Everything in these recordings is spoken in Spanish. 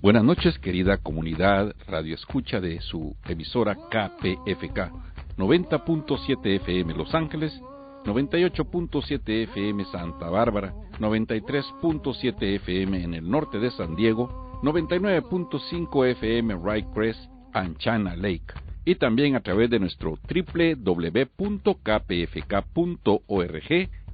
Buenas noches, querida comunidad radioescucha de su emisora KPFK, 90.7 FM Los Ángeles, 98.7 FM Santa Bárbara, 93.7 FM en el norte de San Diego, 99.5 FM Wright Crest and China Lake, y también a través de nuestro www.kpfk.org.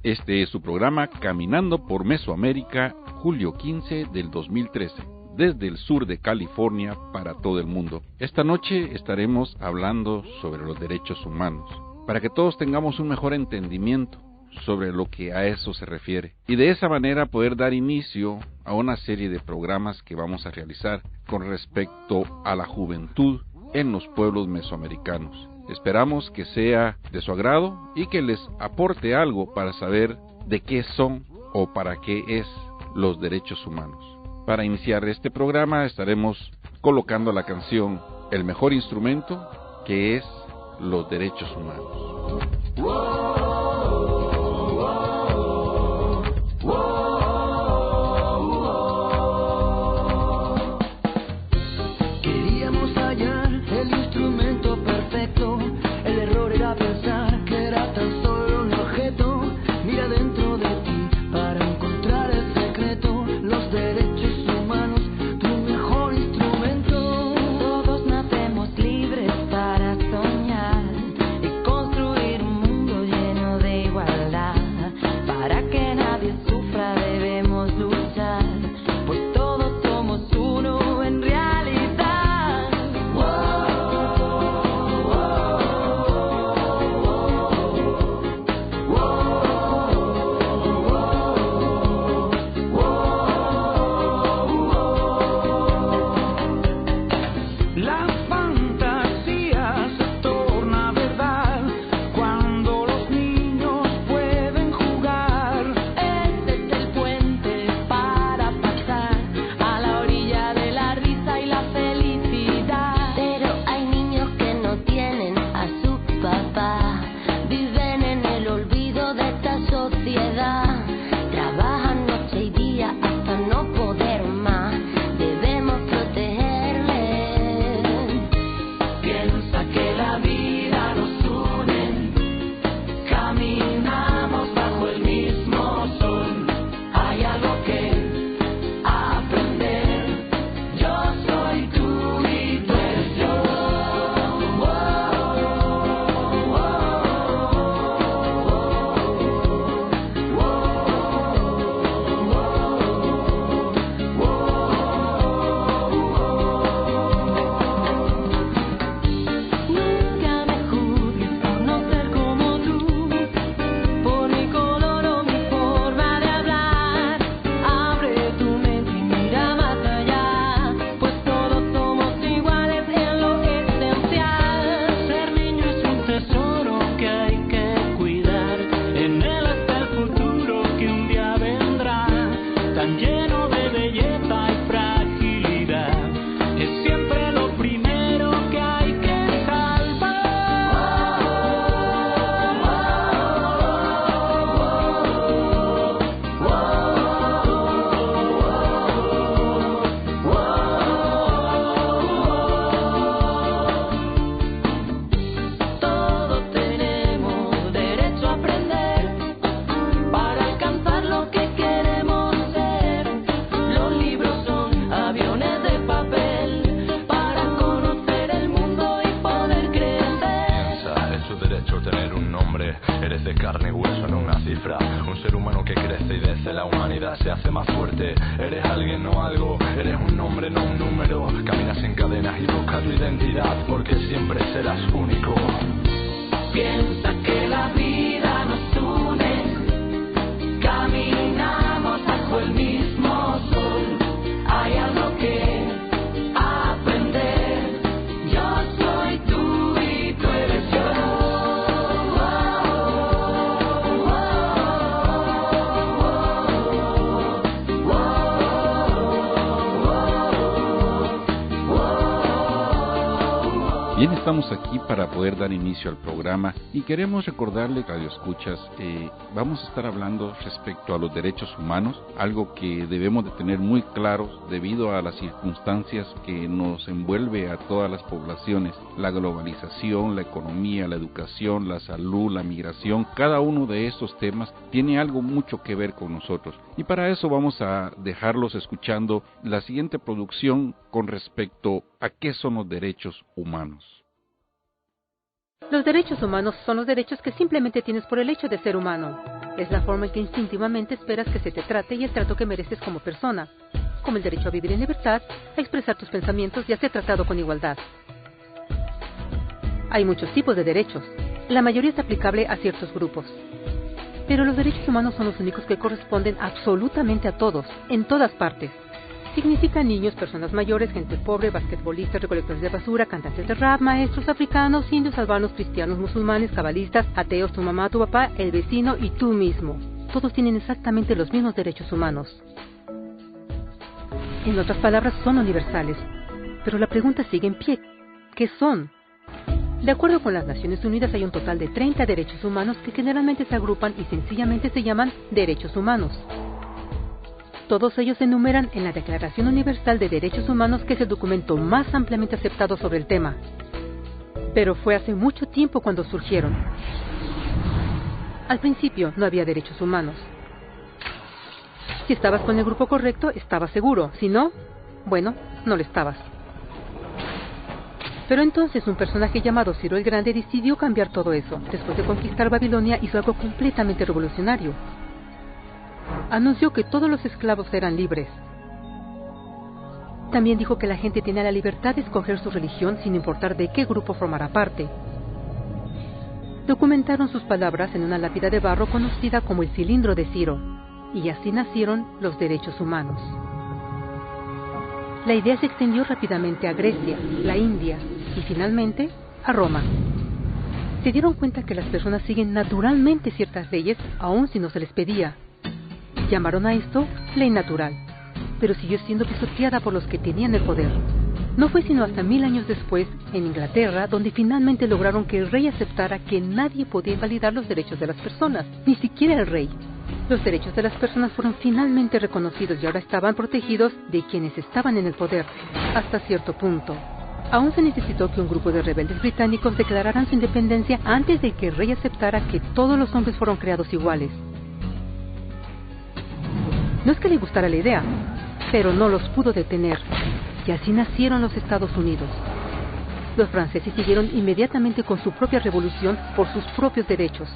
Este es su programa Caminando por Mesoamérica, julio 15 del 2013. Desde el sur de California para todo el mundo. Esta noche estaremos hablando sobre los derechos humanos, para que todos tengamos un mejor entendimiento sobre lo que a eso se refiere, y de esa manera poder dar inicio a una serie de programas que vamos a realizar con respecto a la juventud en los pueblos mesoamericanos. Esperamos que sea de su agrado y que les aporte algo para saber de qué son o para qué es los derechos humanos. Para iniciar este programa estaremos colocando la canción El mejor instrumento, que es los derechos humanos. Queríamos hallar el instrumento perfecto, el error era pensar que era tan solo un objeto. Mira dentro de ti para encontrar el secreto, los derechos. Bien, estamos aquí para poder dar inicio al programa y queremos recordarle, radioescuchas, vamos a estar hablando respecto a los derechos humanos, algo que debemos de tener muy claro debido a las circunstancias que nos envuelve a todas las poblaciones, la globalización, la economía, la educación, la salud, la migración. Cada uno de estos temas tiene algo mucho que ver con nosotros, y para eso vamos a dejarlos escuchando la siguiente producción con respecto a qué son los derechos humanos. Los derechos humanos son los derechos que simplemente tienes por el hecho de ser humano. Es la forma en que instintivamente esperas que se te trate y el trato que mereces como persona, como el derecho a vivir en libertad, a expresar tus pensamientos y a ser tratado con igualdad. Hay muchos tipos de derechos. La mayoría es aplicable a ciertos grupos. Pero los derechos humanos son los únicos que corresponden absolutamente a todos, en todas partes. Significan niños, personas mayores, gente pobre, basquetbolistas, recolectores de basura, cantantes de rap, maestros, africanos, indios, albanos, cristianos, musulmanes, cabalistas, ateos, tu mamá, tu papá, el vecino y tú mismo. Todos tienen exactamente los mismos derechos humanos. En otras palabras, son universales. Pero la pregunta sigue en pie. ¿Qué son? De acuerdo con las Naciones Unidas, hay un total de 30 derechos humanos que generalmente se agrupan y sencillamente se llaman derechos humanos. Todos ellos se enumeran en la Declaración Universal de Derechos Humanos, que es el documento más ampliamente aceptado sobre el tema. Pero fue hace mucho tiempo cuando surgieron. Al principio no había derechos humanos. Si estabas con el grupo correcto, estabas seguro. Si no, bueno, no lo estabas. Pero entonces un personaje llamado Ciro el Grande decidió cambiar todo eso. Después de conquistar Babilonia, hizo algo completamente revolucionario. Anunció que todos los esclavos eran libres. También dijo que la gente tenía la libertad de escoger su religión sin importar de qué grupo formara parte. Documentaron sus palabras en una lápida de barro conocida como el cilindro de Ciro, y así nacieron los derechos humanos. La idea se extendió rápidamente a Grecia, la India y finalmente a Roma. Se dieron cuenta que las personas siguen naturalmente ciertas leyes, aun si no se les pedía. Llamaron a esto ley natural, pero siguió siendo pisoteada por los que tenían el poder. No fue sino hasta 1000 años después, en Inglaterra, donde finalmente lograron que el rey aceptara que nadie podía invalidar los derechos de las personas, ni siquiera el rey. Los derechos de las personas fueron finalmente reconocidos y ahora estaban protegidos de quienes estaban en el poder, hasta cierto punto. Aún se necesitó que un grupo de rebeldes británicos declararan su independencia antes de que el rey aceptara que todos los hombres fueron creados iguales. No es que le gustara la idea, pero no los pudo detener, y así nacieron los Estados Unidos. Los franceses siguieron inmediatamente con su propia revolución por sus propios derechos.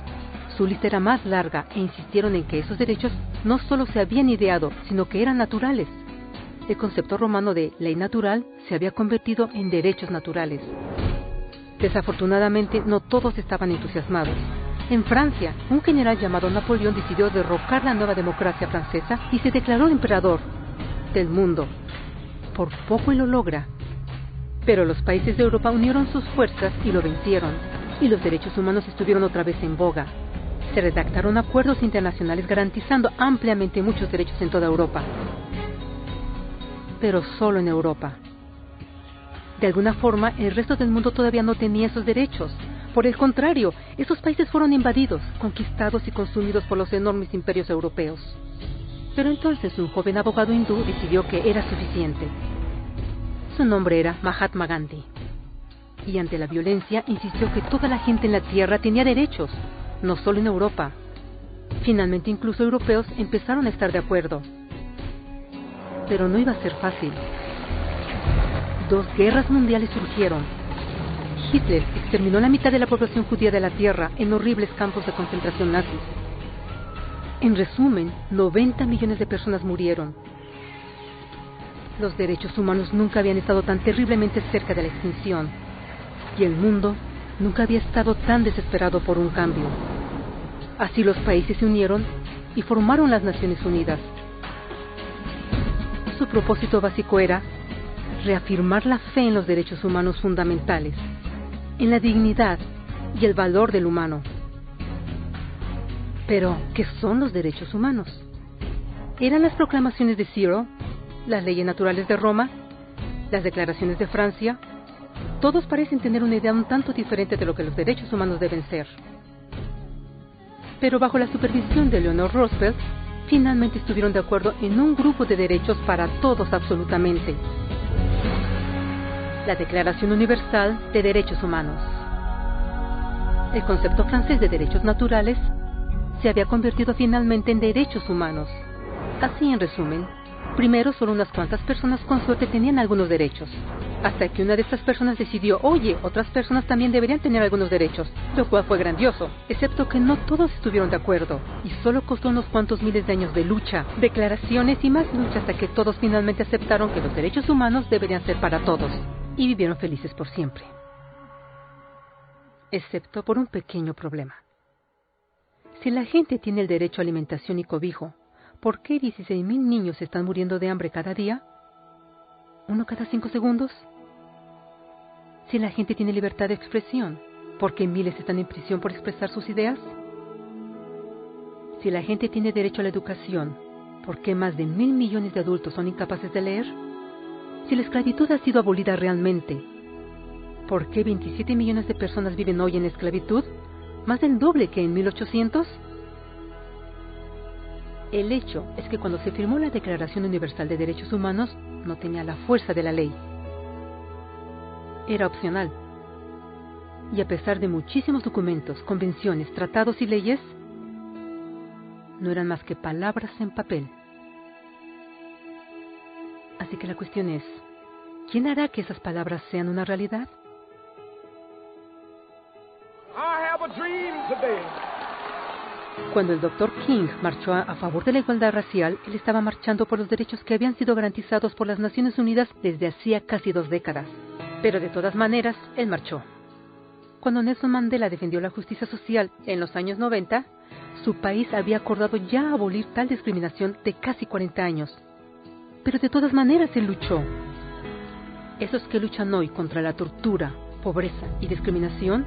Su lista era más larga e insistieron en que esos derechos no solo se habían ideado, sino que eran naturales. El concepto romano de ley natural se había convertido en derechos naturales. Desafortunadamente, no todos estaban entusiasmados. En Francia, un general llamado Napoleón decidió derrocar la nueva democracia francesa y se declaró emperador del mundo. Por poco y lo logra. Pero los países de Europa unieron sus fuerzas y lo vencieron, y los derechos humanos estuvieron otra vez en boga. Se redactaron acuerdos internacionales garantizando ampliamente muchos derechos en toda Europa. Pero solo en Europa. De alguna forma, el resto del mundo todavía no tenía esos derechos. Por el contrario, esos países fueron invadidos, conquistados y consumidos por los enormes imperios europeos. Pero entonces un joven abogado hindú decidió que era suficiente. Su nombre era Mahatma Gandhi. Y ante la violencia insistió que toda la gente en la tierra tenía derechos, no solo en Europa. Finalmente incluso europeos empezaron a estar de acuerdo. Pero no iba a ser fácil. 2 guerras mundiales surgieron. Hitler exterminó la mitad de la población judía de la tierra en horribles campos de concentración nazis. En resumen, 90 millones de personas murieron. Los derechos humanos nunca habían estado tan terriblemente cerca de la extinción, y el mundo nunca había estado tan desesperado por un cambio. Así los países se unieron y formaron las Naciones Unidas. Su propósito básico era reafirmar la fe en los derechos humanos fundamentales, en la dignidad y el valor del humano. Pero, ¿qué son los derechos humanos? ¿Eran las proclamaciones de Ciro, las leyes naturales de Roma, las declaraciones de Francia, Todos parecen tener una idea un tanto diferente de lo que los derechos humanos deben ser. Pero bajo la supervisión de Eleanor Roosevelt, finalmente estuvieron de acuerdo en un grupo de derechos para todos absolutamente. La Declaración Universal de Derechos Humanos. El concepto francés de derechos naturales se había convertido finalmente en derechos humanos. Así, en resumen, primero solo unas cuantas personas con suerte tenían algunos derechos, hasta que una de estas personas decidió, oye, otras personas también deberían tener algunos derechos, lo cual fue grandioso, excepto que no todos estuvieron de acuerdo, y solo costó unos cuantos miles de años de lucha, declaraciones y más lucha hasta que todos finalmente aceptaron que los derechos humanos deberían ser para todos, y vivieron felices por siempre. Excepto por un pequeño problema. Si la gente tiene el derecho a alimentación y cobijo, ¿por qué 16,000 niños están muriendo de hambre cada día? ¿Uno cada 5 segundos? Si la gente tiene libertad de expresión, ¿por qué miles están en prisión por expresar sus ideas? Si la gente tiene derecho a la educación, ¿por qué más de 1,000 millones de adultos son incapaces de leer? Si la esclavitud ha sido abolida realmente, ¿por qué 27 millones de personas viven hoy en esclavitud? ¿Más del doble que en 1800? El hecho es que cuando se firmó la Declaración Universal de Derechos Humanos, no tenía la fuerza de la ley. Era opcional. Y a pesar de muchísimos documentos, convenciones, tratados y leyes, no eran más que palabras en papel. Así que la cuestión es, ¿quién hará que esas palabras sean una realidad? Cuando el Dr. King marchó a favor de la igualdad racial, él estaba marchando por los derechos que habían sido garantizados por las Naciones Unidas desde hacía casi 2 décadas. Pero de todas maneras, él marchó. Cuando Nelson Mandela defendió la justicia social en los años 90, su país había acordado ya abolir tal discriminación de casi 40 años. Pero de todas maneras él luchó. Esos que luchan hoy contra la tortura, pobreza y discriminación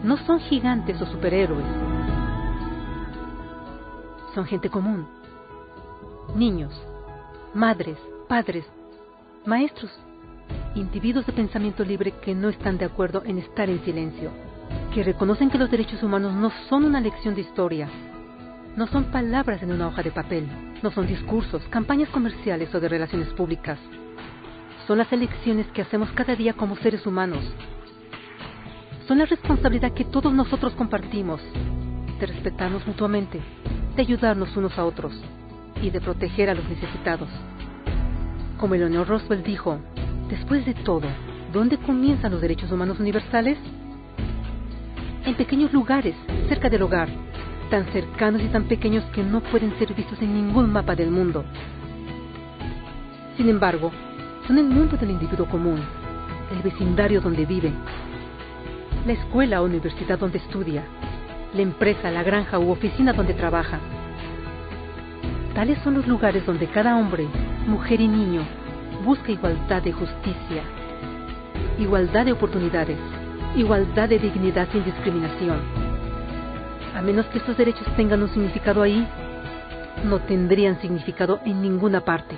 no son gigantes o superhéroes. Son gente común. Niños, madres, padres, maestros, individuos de pensamiento libre que no están de acuerdo en estar en silencio, que reconocen que los derechos humanos no son una lección de historia, no son palabras en una hoja de papel, no son discursos, campañas comerciales o de relaciones públicas. Son las elecciones que hacemos cada día como seres humanos. Son la responsabilidad que todos nosotros compartimos, de respetarnos mutuamente, de ayudarnos unos a otros y de proteger a los necesitados. Como Eleanor Roosevelt dijo, después de todo, ¿dónde comienzan los derechos humanos universales? En pequeños lugares, cerca del hogar, tan cercanos y tan pequeños que no pueden ser vistos en ningún mapa del mundo. Sin embargo, son el mundo del individuo común, el vecindario donde vive, la escuela o universidad donde estudia, la empresa, la granja u oficina donde trabaja. Tales son los lugares donde cada hombre, mujer y niño busca igualdad de justicia, igualdad de oportunidades, igualdad de dignidad sin discriminación. A menos que estos derechos tengan un significado ahí, no tendrían significado en ninguna parte.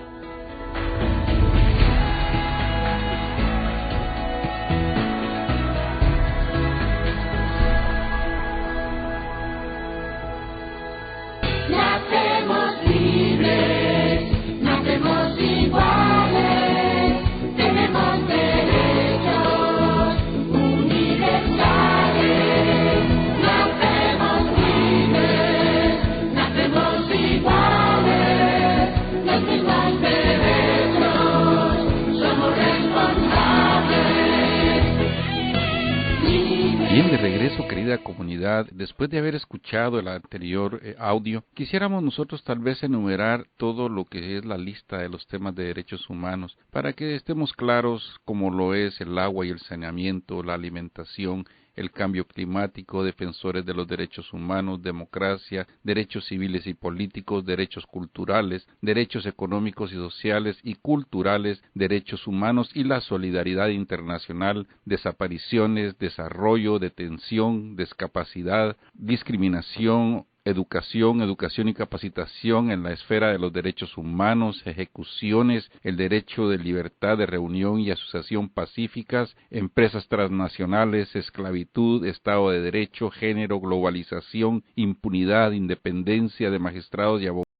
Bien, de regreso, querida comunidad, después de haber escuchado el anterior audio, quisiéramos nosotros tal vez enumerar todo lo que es la lista de los temas de derechos humanos, para que estemos claros como lo es el agua y el saneamiento, la alimentación, el cambio climático, defensores de los derechos humanos, democracia, derechos civiles y políticos, derechos culturales, derechos económicos y sociales y culturales, derechos humanos y la solidaridad internacional, desapariciones, desarrollo, detención, discapacidad, discriminación, educación y capacitación en la esfera de los derechos humanos, ejecuciones, el derecho de libertad de reunión y asociación pacíficas, empresas transnacionales, esclavitud, Estado de Derecho, género, globalización, impunidad, independencia de magistrados y abogados,